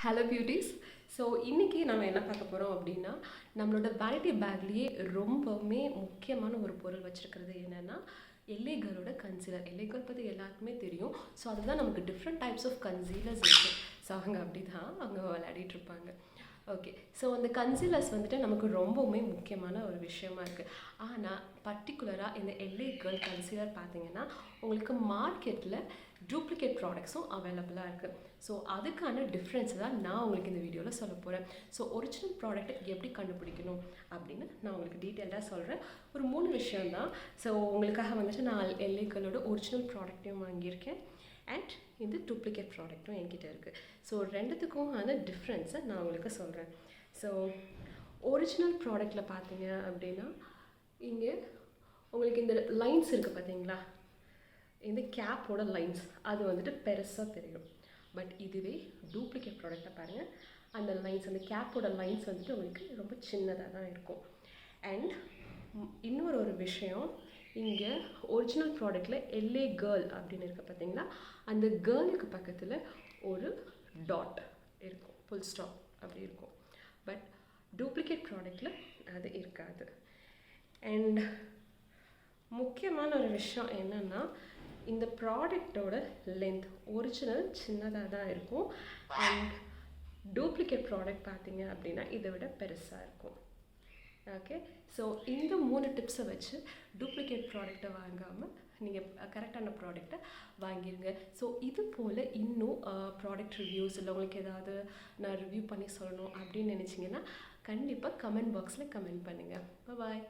Hello beauties. So இன்றைக்கி நம்ம என்ன பார்க்க போகிறோம் அப்படின்னா, நம்மளோட வேனிட்டி பேக்லேயே ரொம்பவுமே முக்கியமான ஒரு பொருள் வச்சுருக்கிறது என்னென்னா எல்ஏ கேர்ளோட கன்சீலர். எல்ஏ கேர்ள் பற்றி எல்லாருக்குமே தெரியும். ஸோ அதுதான் நமக்கு டிஃப்ரெண்ட் டைப்ஸ் ஆஃப் கன்சீலர்ஸ் இருக்குது. ஸோ அவங்க அப்படி தான் அவங்க விளையாடிட்டு இருப்பாங்க. ஓகே, ஸோ அந்த கன்சீலர்ஸ் வந்துட்டு நமக்கு ரொம்பவுமே முக்கியமான ஒரு விஷயமா இருக்குது. ஆனால் பர்டிகுலராக இந்த எல்ஏ கேர்ள் கன்சீலர் பார்த்தீங்கன்னா உங்களுக்கு மார்க்கெட்டில் டூப்ளிகேட் ப்ராடக்ட்ஸும் அவைலபிளாக இருக்குது. ஸோ அதுக்கான டிஃப்ரென்ஸ் தான் நான் உங்களுக்கு இந்த வீடியோவில் சொல்ல போகிறேன். ஸோ ஒரிஜினல் ப்ராடக்ட்டை எப்படி கண்டுபிடிக்கணும் அப்படின்னு நான் உங்களுக்கு டீட்டெயில்டாக சொல்கிறேன். ஒரு 3 விஷயந்தான். ஸோ உங்களுக்காக வந்துட்டு நான் எல்ஏ கேர்ளோட ஒரிஜினல் ப்ராடக்ட்டையும் வாங்கியிருக்கேன் அண்ட் இந்த டூப்ளிகேட் ப்ராடக்ட்டும் என்கிட்ட இருக்குது. ஸோ ரெண்டுத்துக்குமான டிஃப்ரென்ஸை நான் உங்களுக்கு சொல்கிறேன். ஸோ ஒரிஜினல் ப்ராடக்டில் பார்த்தீங்க அப்படின்னா இங்கே உங்களுக்கு இந்த லைன்ஸ் இருக்குது பார்த்தீங்களா, இந்த கேப்போட லைன்ஸ் அது வந்துட்டு பெருசாக தெரியும். பட் இதுவே டூப்ளிகேட் ப்ராடக்டை பாருங்கள், அந்த லைன்ஸ் அந்த கேப்போட லைன்ஸ் வந்துட்டு உங்களுக்கு ரொம்ப சின்னதாக தான் இருக்கும். அண்ட் இன்னொரு விஷயம், இங்கே ஒரிஜினல் ப்ராடக்டில் எல்ஏ கேர்ள் அப்படின்னு இருக்க பார்த்தீங்களா, அந்த கேர்ளுக்கு பக்கத்தில் ஒரு டாட் இருக்கும், ஃபுல் ஸ்டாப் அப்படி இருக்கும். பட் டூப்ளிகேட் ப்ராடக்டில் அது இருக்காது. அண்ட் முக்கியமான ஒரு விஷயம் என்னென்னா, இந்த ப்ராடக்டோட லென்த் ஒரிஜினல் சின்னதாக தான் இருக்கும் அண்ட் டூப்ளிகேட் ப்ராடக்ட் பார்த்தீங்க அப்படின்னா இதை விட பெருசாக இருக்கும். ஓகே, ஸோ இந்த 3 டிப்ஸை வச்சு டூப்ளிகேட் ப்ராடக்டை வாங்காமல் நீங்கள் கரெக்டான ப்ராடக்டை வாங்கிடுங்க. ஸோ இது போல் இன்னும் ப்ராடக்ட் ரிவ்யூஸ் இல்லை உங்களுக்கு ஏதாவது நான் ரிவ்யூ பண்ணி சொல்லணும் அப்படின்னு நினச்சிங்கன்னா கண்டிப்பாக கமெண்ட் பாக்ஸில் கமெண்ட் பண்ணுங்கள். பாய்.